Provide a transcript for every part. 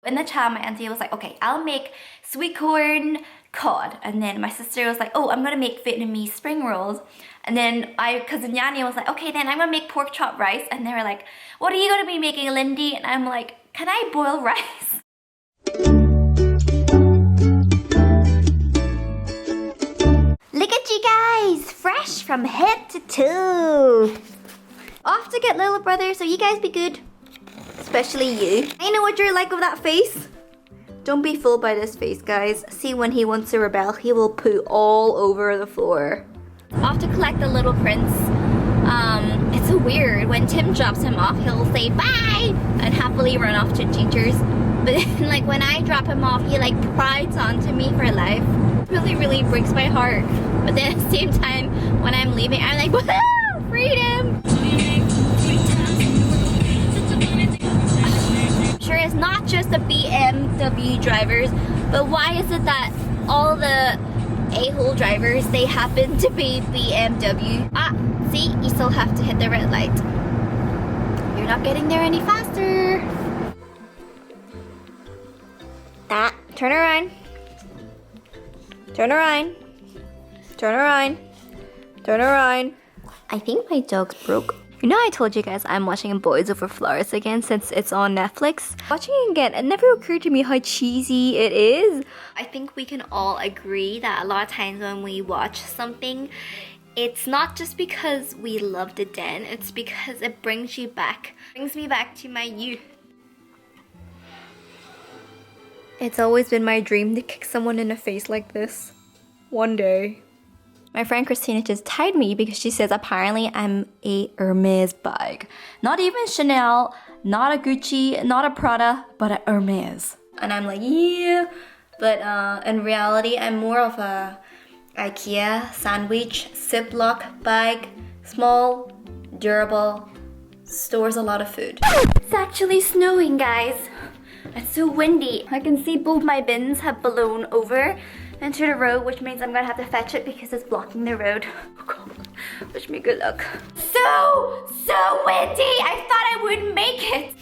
In the chat, my auntie was like, okay, I'll make sweet corn cod. And then my sister was like, oh, I'm gonna make Vietnamese spring rolls. And then my cousin Yanni was like, okay, then I'm gonna make pork chop rice. And they were like, what are you gonna be making, Lindy? And I'm like, can I boil rice? Look at you guys, fresh from head to toe. Off to get little brother, so you guys be good. Especially you. I know what you're like with that face. Don't be fooled by this face, guys. See, when he wants to rebel, he will poo all over the floor. Off to collect the little prince. It's so weird. When Tim drops him off, he'll say bye and happily run off to teachers. But then, like, when I drop him off, he like prides onto me for life. Really, really breaks my heart. But then at the same time, when I'm leaving, I'm like, woohoo, freedom! Sure, it's not just the BMW drivers, but why is it that all the a-hole drivers, they happen to be BMW? Ah, see, you still have to hit the red light. You're not getting there any faster. Ah, turn around. Turn around. Turn around. Turn around. I think my dog's broke. You know, I told you guys I'm watching Bubzvlogz again since it's on Netflix. Watching it again, it never occurred to me how cheesy it is. I think we can all agree that a lot of times when we watch something, it's not just because we loved it then, it's because it brings you back. Brings me back to my youth. It's always been my dream to kick someone in the face like this. One day. My friend Christina just tagged me because she says apparently I'm a Hermes bag. Not even Chanel, not a Gucci, not a Prada, but a Hermes. And I'm like, yeah. But in reality, I'm more of a IKEA sandwich, Ziploc bag. Small, durable, stores a lot of food. It's actually snowing, guys. It's so windy. I can see both my bins have blown over into the road, which means I'm gonna have to fetch it because it's blocking the road. Oh God, wish me good luck. So windy! I thought I wouldn't make it.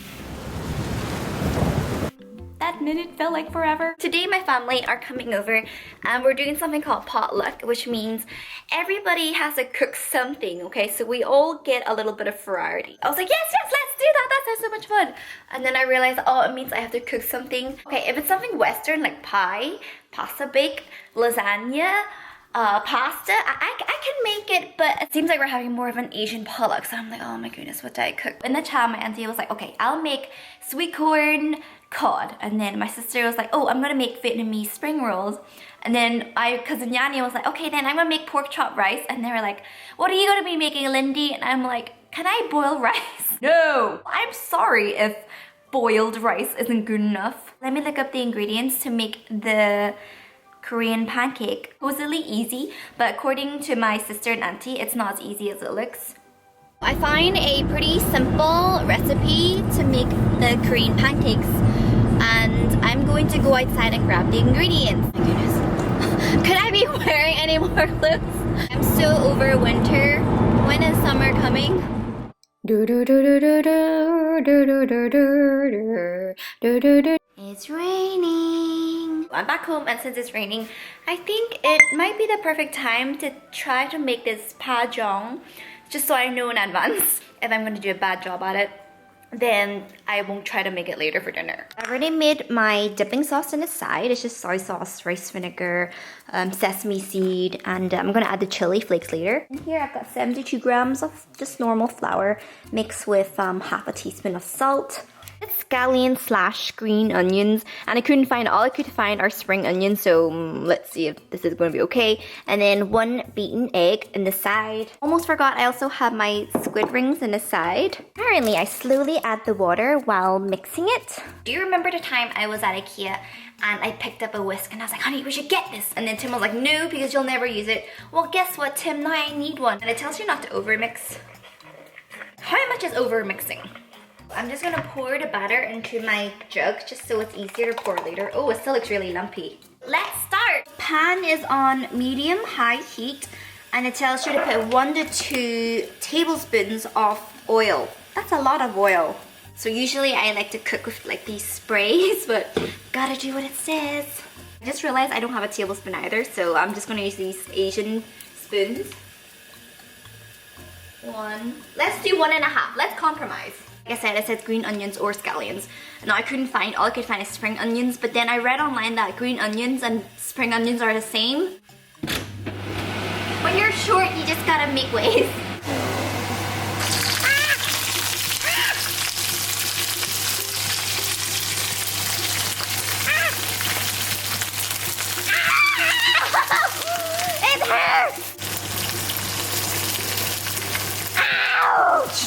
That minute felt like forever. Today my family are coming over and we're doing something called potluck, which means everybody has to cook something, okay? So we all get a little bit of variety. I was like, yes, let's do that. That sounds so much fun. And then I realized, oh, it means I have to cook something. Okay, if it's something Western like pie, pasta bake, lasagna, pasta, I can make it, but it seems like we're having more of an Asian potluck. So I'm like, oh my goodness, what do I cook? In the chat, my auntie was like, okay, I'll make sweet corn cod. And then my sister was like, oh, I'm gonna make Vietnamese spring rolls. And then my cousin Yanni was like, okay, then I'm gonna make pork chop rice. And they were like, what are you gonna be making, Lindy? And I'm like, can I boil rice? No! I'm sorry if boiled rice isn't good enough. Let me look up the ingredients to make the Korean pancake. Supposedly easy, but according to my sister and auntie, it's not as easy as it looks. I find a pretty simple recipe to make the Korean pancakes, and I'm going to go outside and grab the ingredients. My goodness. Could I be wearing any more clothes? I'm so over winter. When is summer coming? It's raining. I'm back home, and since it's raining, I think it might be the perfect time to try to make this pajong, just so I know in advance. If I'm gonna do a bad job at it, then I won't try to make it later for dinner. I already made my dipping sauce on the side. It's just soy sauce, rice vinegar, sesame seed, and I'm gonna add the chili flakes later. And here I've got 72 grams of just normal flour mixed with half a teaspoon of salt. It's scallion / green onions, and I couldn't find, all I could find are spring onions, so let's see if this is going to be okay. And then 1 beaten egg in the side. Almost forgot, I also have my squid rings in the side. Apparently, I slowly add the water while mixing it. Do you remember the time I was at IKEA and I picked up a whisk and I was like, honey, we should get this. And then Tim was like, no, because you'll never use it. Well, guess what, Tim? Now I need one. And it tells you not to overmix. How much is overmixing? I'm just gonna pour the batter into my jug just so it's easier to pour later. Oh, it still looks really lumpy. Let's start! Pan is on medium-high heat and it tells you to put 1 to 2 tablespoons of oil. That's a lot of oil. So usually I like to cook with like these sprays, but gotta do what it says. I just realized I don't have a tablespoon either, so I'm just gonna use these Asian spoons. 1. Let's do 1.5. Let's compromise. Like I said, it says green onions or scallions. Now I couldn't find, all I could find is spring onions, but then I read online that green onions and spring onions are the same. When you're short, you just gotta make ways. It hurts! Ouch!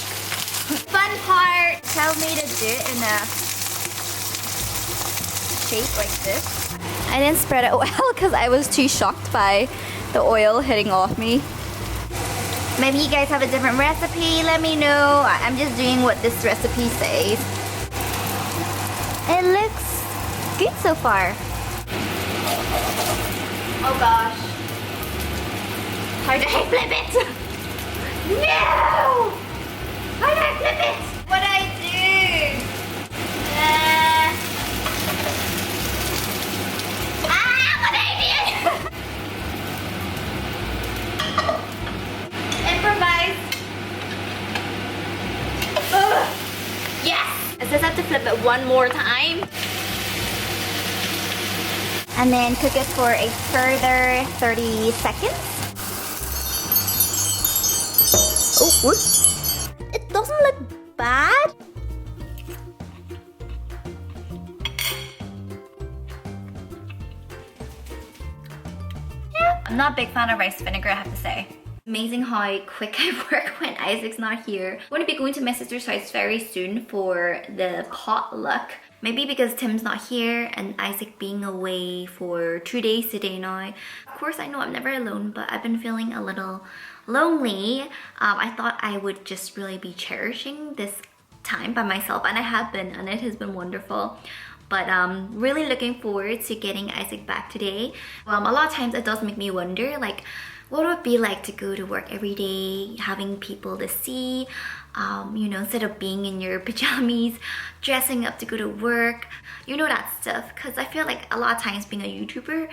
Fun part, tell me to do it in a shape like this. I didn't spread it well because I was too shocked by the oil hitting off me. Maybe you guys have a different recipe, let me know. I'm just doing what this recipe says. It looks good so far. Oh gosh. How do I flip it? No! How do I flip it? What do I do? What do I do? Improvise. Yes! I just have to flip it one more time. And then cook it for a further 30 seconds. Oh, whoops. It doesn't look bad. Yeah. I'm not a big fan of rice vinegar, I have to say. Amazing how quick I work when Isaac's not here. I'm going to be going to my sister's house very soon for the potluck. Maybe because Tim's not here and Isaac being away for 2 days today now. Of course, I know I'm never alone, but I've been feeling a little lonely. I thought I would just really be cherishing this time by myself, and I have been, and it has been wonderful. But really looking forward to getting Isaac back today. A lot of times it does make me wonder, like, what would it be like to go to work every day, having people to see, you know, instead of being in your pajamas, dressing up to go to work, you know, that stuff. Because I feel like a lot of times being a YouTuber,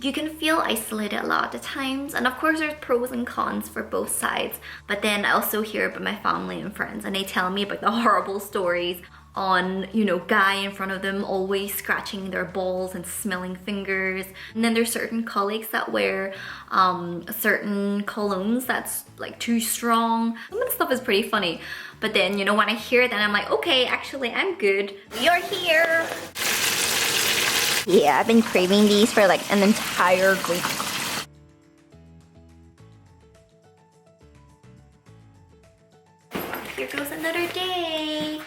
you can feel isolated a lot of the times. And of course there's pros and cons for both sides. But then I also hear about my family and friends, and they tell me about the horrible stories on, you know, guy in front of them always scratching their balls and smelling fingers. And then there's certain colleagues that wear certain colognes that's like too strong. Some of the stuff is pretty funny, but then, you know, when I hear that, I'm like, okay, actually I'm good. You're here. Yeah, I've been craving these for like an entire week. Here goes another day.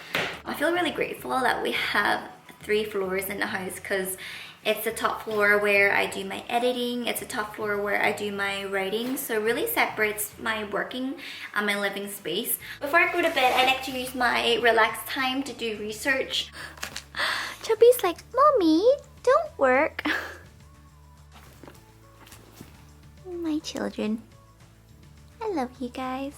I feel really grateful that we have 3 floors in the house, because it's the top floor where I do my editing, it's the top floor where I do my writing, so it really separates my working and my living space. Before I go to bed, I like to use my relaxed time to do research. Chubby's like, Mommy, don't work. My children. I love you guys.